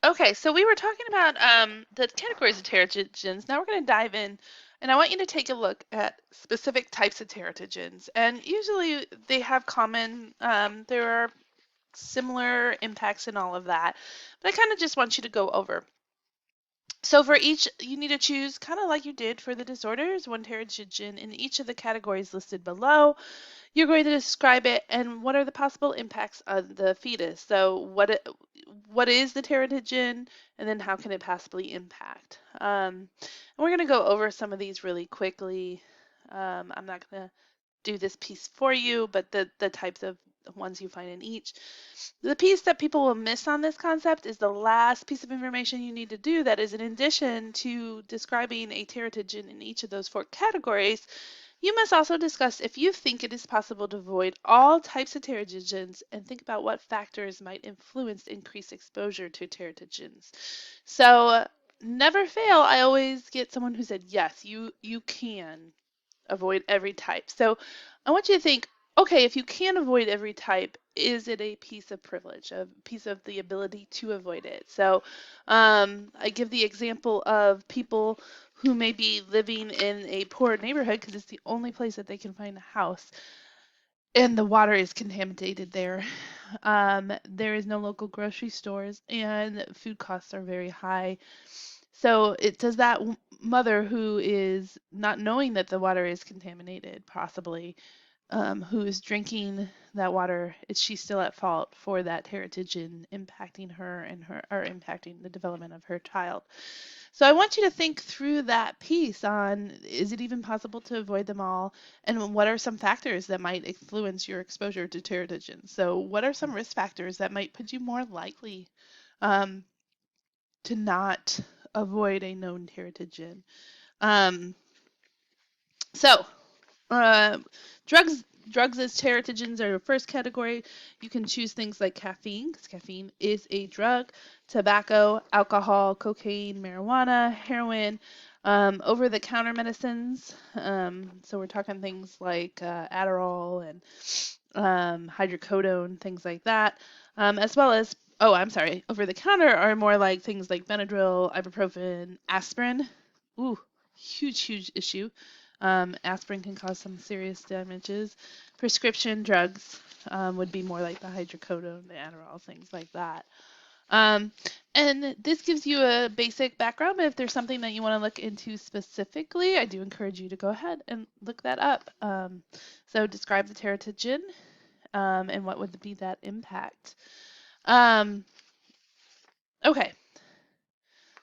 Okay, so we were talking about the categories of teratogens. Now we're going to dive in, and I want you to take a look at specific types of teratogens. And usually they have common, there are similar impacts and all of that. But I kind of just want you to go over. So for each, you need to choose, kind of like you did for the disorders, one teratogen in each of the categories listed below. You're going to describe it and what are the possible impacts on the fetus. So what is the teratogen and then how can it possibly impact? And we're going to go over some of these really quickly. I'm not going to do this piece for you, but the types of ones you find in each. The piece that people will miss on this concept is the last piece of information you need to do that is in addition to describing a teratogen in each of those four categories. You must also discuss if you think it is possible to avoid all types of teratogens and think about what factors might influence increased exposure to teratogens. So never fail. I always get someone who said, yes, you can avoid every type. So I want you to think, okay, if you can avoid every type, is it a piece of privilege, a piece of the ability to avoid it? So I give the example of people who may be living in a poor neighborhood because it's the only place that they can find a house and the water is contaminated there. There is no local grocery stores and food costs are very high. So it does that mother who is not knowing that the water is contaminated, possibly, who is drinking that water, is she still at fault for that teratogen impacting her and her or impacting the development of her child? So I want you to think through that piece on is it even possible to avoid them all? And what are some factors that might influence your exposure to teratogens? So what are some risk factors that might put you more likely um, to not avoid a known teratogen? Um, so, uh, drugs drugs as teratogens are the first category. You can choose things like caffeine, because caffeine is a drug, tobacco, alcohol, cocaine, marijuana, heroin, over-the-counter medicines. So we're talking things like Adderall and hydrocodone, things like that, as well as oh, I'm sorry, over-the-counter are more like things like Benadryl, ibuprofen, aspirin. Ooh, huge issue. Aspirin can cause some serious damages. Prescription drugs would be more like the hydrocodone, the Adderall, things like that. Um, and this gives you a basic background. But if there's something that you want to look into specifically, I do encourage you to go ahead and look that up. So describe the teratogen and what would be that impact. Um, okay,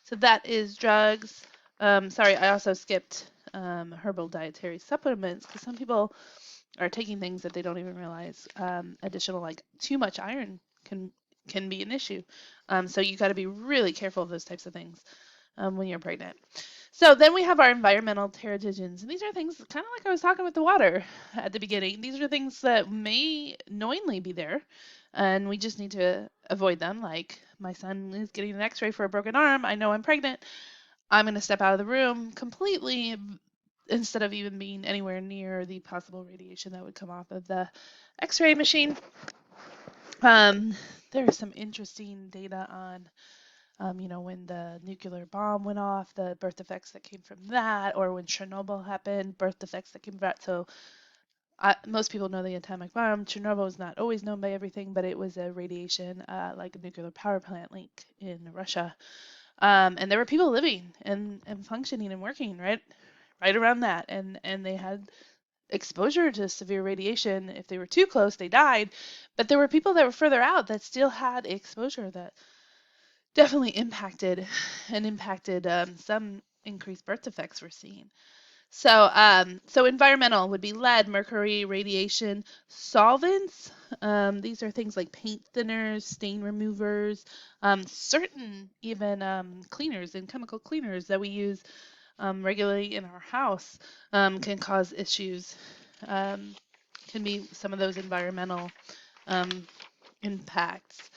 so that is drugs. Sorry, I also skipped herbal dietary supplements because some people are taking things that they don't even realize. Additional, like too much iron can be an issue. So you got to be really careful of those types of things when you're pregnant. So then we have our environmental teratogens, and these are things kind of like I was talking with the water at the beginning. These are things that may knowingly be there, and we just need to avoid them. Like my son is getting an X-ray for a broken arm. I know I'm pregnant. I'm going to step out of the room completely instead of even being anywhere near the possible radiation that would come off of the X-ray machine. Um, there's some interesting data on, when the nuclear bomb went off, the birth defects that came from that, or when Chernobyl happened, birth defects that came from that. So most people know the atomic bomb. Chernobyl is not always known by everything, but it was a radiation, like a nuclear power plant link in Russia. And there were people living and functioning and working right around that, and they had exposure to severe radiation. If they were too close, they died. But there were people that were further out that still had exposure that definitely impacted some increased birth defects we're seeing. So environmental would be lead, mercury, radiation, solvents. These are things like paint thinners, stain removers, certain even cleaners and chemical cleaners that we use regularly in our house can cause issues. Um, can be some of those environmental um, impacts.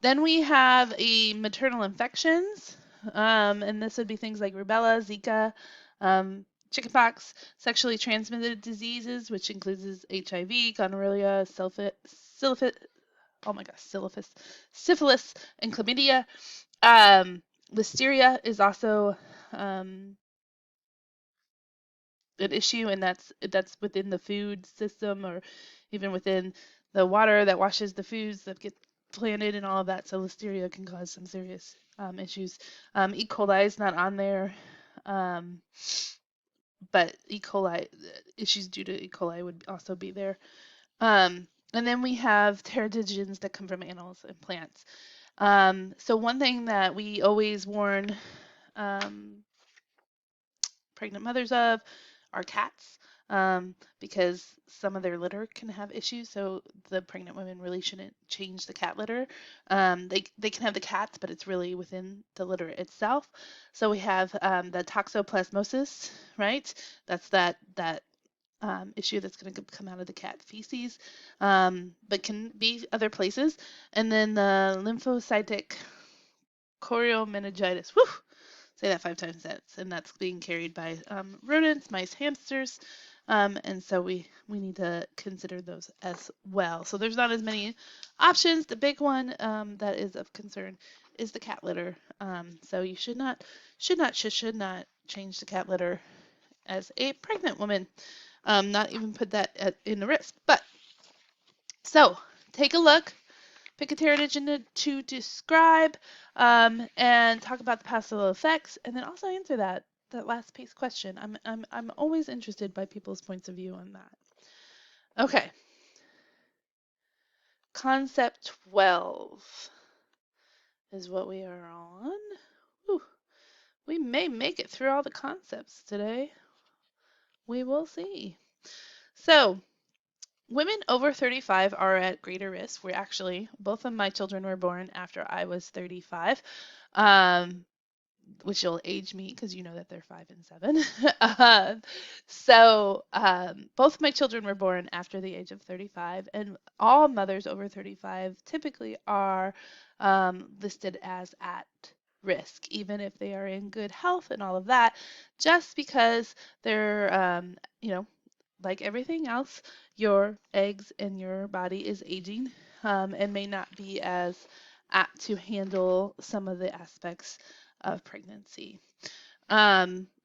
Then we have maternal infections, and this would be things like rubella, Zika, chickenpox, sexually transmitted diseases, which includes HIV, gonorrhea, syphilis, oh my gosh, syphilis, and chlamydia. Um, Listeria is also um, an issue, and that's within the food system or even within the water that washes the foods that get planted and all of that. So listeria can cause some serious issues. E. coli is not on there, um, but E. coli issues due to E. coli would also be there. And then we have teratogens that come from animals and plants. So one thing that we always warn um, pregnant mothers of are cats, because some of their litter can have issues. So the pregnant women really shouldn't change the cat litter. They can have the cats, but it's really within the litter itself. So we have the toxoplasmosis, right? That's that issue that's going to come out of the cat feces, but can be other places. And then the lymphocytic choriomeningitis. Whew! Say that 5 times fast, and that's being carried by rodents, mice, hamsters, and so we need to consider those as well. So there's not as many options. The big one that is of concern is the cat litter. So you should not change the cat litter as a pregnant woman. Not even put that in the risk. But so take a look. Pick a teratogen to describe, and talk about the possible effects, and then also answer that last piece question. I'm always interested by people's points of view on that. Okay, concept 12 is what we are on. Whew, we may make it through all the concepts today. We will see. So, women over 35 are at greater risk. We're actually, both of my children were born after I was 35. Um, which will age me because you know that they're 5 and 7. Both of my children were born after the age of 35, and all mothers over 35 typically are listed as at risk, even if they are in good health and all of that, just because they're, like everything else, your eggs and your body is aging, and may not be as apt to handle some of the aspects of pregnancy.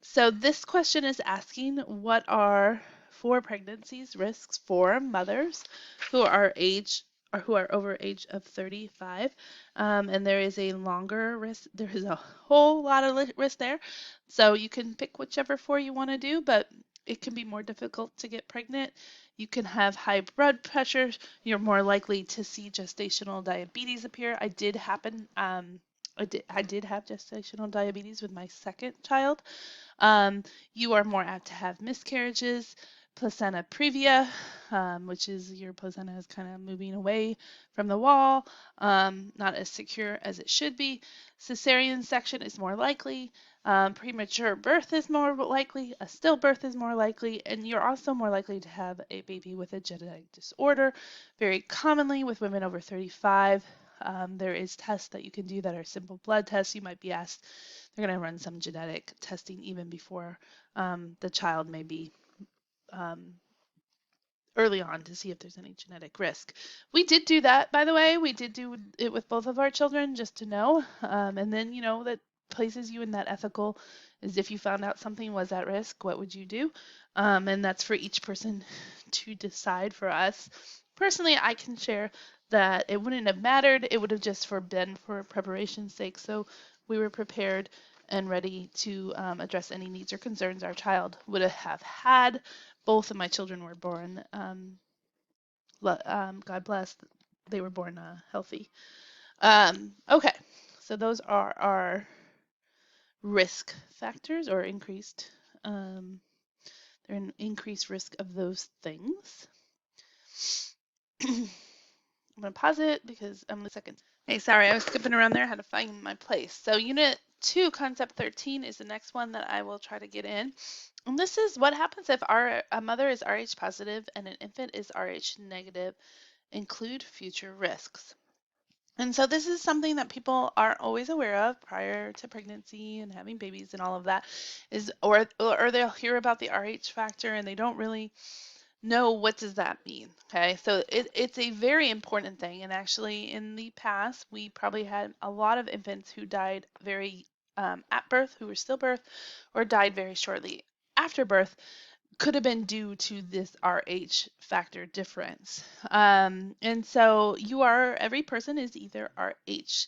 So this question is asking what are for pregnancies risks for mothers who are who are over age of 35, and there is a longer risk. There is a whole lot of risk there, so you can pick whichever four you want to do, but it can be more difficult to get pregnant. You can have high blood pressure. You're more likely to see gestational diabetes appear. I did have gestational diabetes with my second child. You are more apt to have miscarriages, placenta previa, which is your placenta is kind of moving away from the wall, not as secure as it should be. Cesarean section is more likely. Premature birth is more likely. A stillbirth is more likely. And you're also more likely to have a baby with a genetic disorder. Very commonly with women over 35, there is tests that you can do that are simple blood tests. You might be asked, they're going to run some genetic testing even before the child may be um, early on to see if there's any genetic risk. We did do that, by the way. We did do it with both of our children just to know. And then, that places you in that ethical is if you found out something was at risk, what would you do? And that's for each person to decide. For us, personally, I can share that it wouldn't have mattered. It would have just been for preparation's sake. So we were prepared and ready to address any needs or concerns our child would have had. Both of my children were born, God bless, they were born healthy. Okay, so those are our risk factors or um, they're an increased risk of those things. I'm going to pause it because I'm the second. Hey, sorry, I was skipping around there. I had to find my place. So Unit 2, Concept 13 is the next one that I will try to get in. And this is what happens if a mother is Rh positive and an infant is Rh negative. Include future risks. And so this is something that people aren't always aware of prior to pregnancy and having babies and all of that or they'll hear about the Rh factor and they don't really No, what does that mean? Okay, so it's a very important thing. And actually, in the past, we probably had a lot of infants who died very at birth, who were stillbirth, or died very shortly after birth. Could have been due to this RH factor difference. And so every person is either RH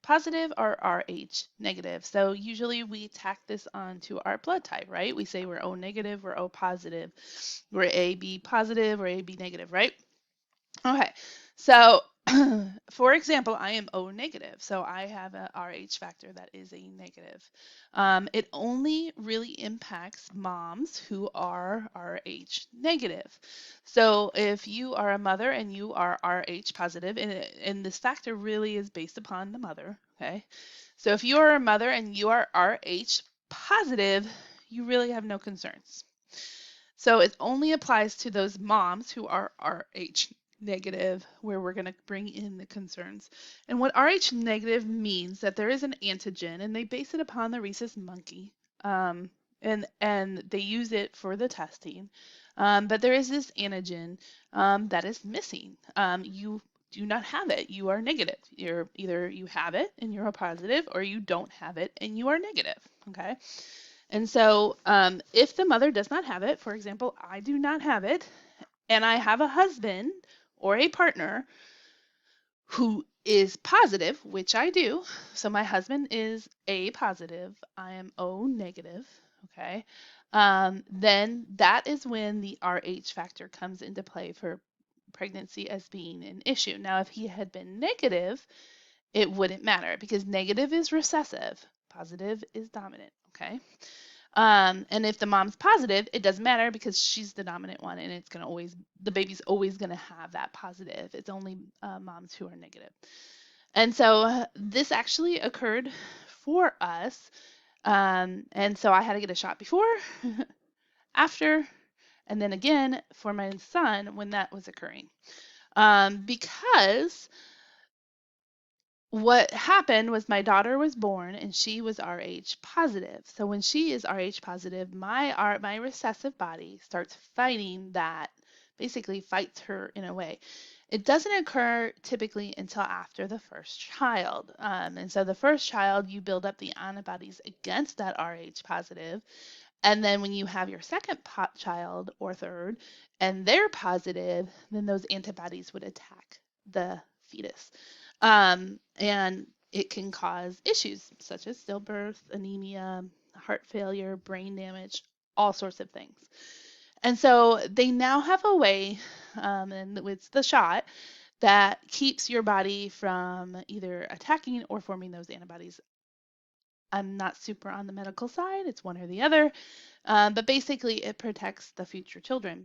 positive or RH negative. So usually we tack this onto our blood type, right? We say we're O negative, we're O positive, we're AB positive, we're AB negative, right? Okay, so for example, I am O negative, so I have a RH factor that is a negative. It only really impacts moms who are RH negative. So if you are a mother and you are RH positive, and this factor really is based upon the mother, okay? So if you are a mother and you are RH positive, you really have no concerns. So it only applies to those moms who are RH negative, where we're going to bring in the concerns. And what RH negative means that there is an antigen, and they base it upon the rhesus monkey, and they use it for the testing. But there is this antigen that is missing. You do not have it. You are negative. You're either you have it and you're a positive, or you don't have it and you are negative. Okay. And so, if the mother does not have it, for example, I do not have it, and I have a husband or a partner who is positive, which I do, so my husband is A positive, I am O negative, okay, then that is when the RH factor comes into play for pregnancy as being an issue. Now, if he had been negative, it wouldn't matter because negative is recessive, positive is dominant, okay? And if the mom's positive, it doesn't matter because she's the dominant one, and it's gonna always the baby's always gonna have that positive. It's only moms who are negative. And so this actually occurred for us, and so I had to get a shot before, after, and then again for my son when that was occurring, because what happened was my daughter was born and she was Rh positive. So when she is Rh positive, my recessive body starts fighting that, basically fights her in a way. It doesn't occur typically until after the first child. And so the first child, you build up the antibodies against that Rh positive. And then when you have your second child or third and they're positive, then those antibodies would attack the fetus. And it can cause issues such as stillbirth, anemia, heart failure, brain damage, all sorts of things. And so they now have a way, and it's the shot, that keeps your body from either attacking or forming those antibodies. I'm not super on the medical side, it's one or the other, but basically it protects the future children.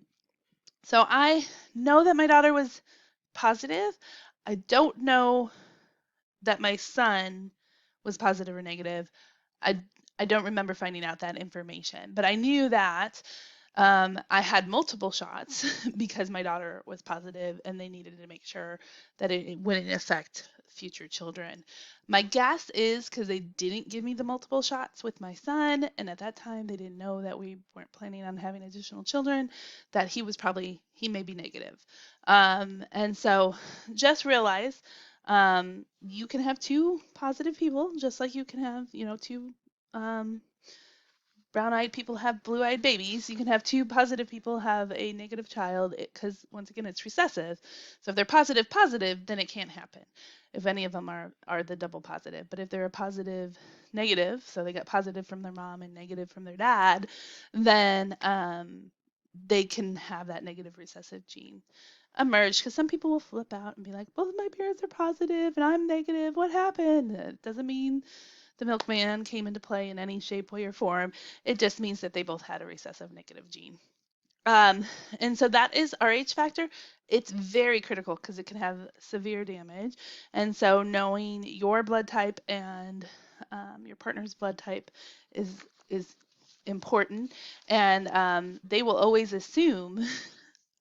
So I know that my daughter was positive. I don't know that my son was positive or negative. I I don't remember finding out that information, but I knew that I had multiple shots because my daughter was positive and they needed to make sure that it wouldn't affect future children. My guess is because they didn't give me the multiple shots with my son, and at that time they didn't know that we weren't planning on having additional children, that he may be negative. And so just realize you can have two positive people, just like you can have, two um, brown-eyed people have blue-eyed babies. You can have two positive people have a negative child because once again it's recessive. So if they're positive positive, then it can't happen. If any of them are the double positive, but if they're a positive negative, so they got positive from their mom and negative from their dad, then they can have that negative recessive gene emerge because some people will flip out and be like, both my parents are positive and I'm negative. What happened? It doesn't mean the milkman came into play in any shape, way, or form. It just means that they both had a recessive negative gene. Um, and so that is RH factor. It's very critical because it can have severe damage. And so knowing your blood type and your partner's blood type is important. And they will always assume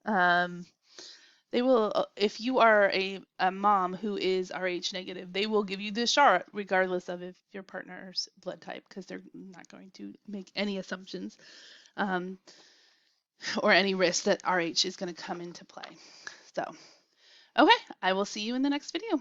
um, they will, if you are a mom who is Rh negative, they will give you the shot regardless of if your partner's blood type, because they're not going to make any assumptions. Um, or any risk that RH is going to come into play. So, okay, I will see you in the next video.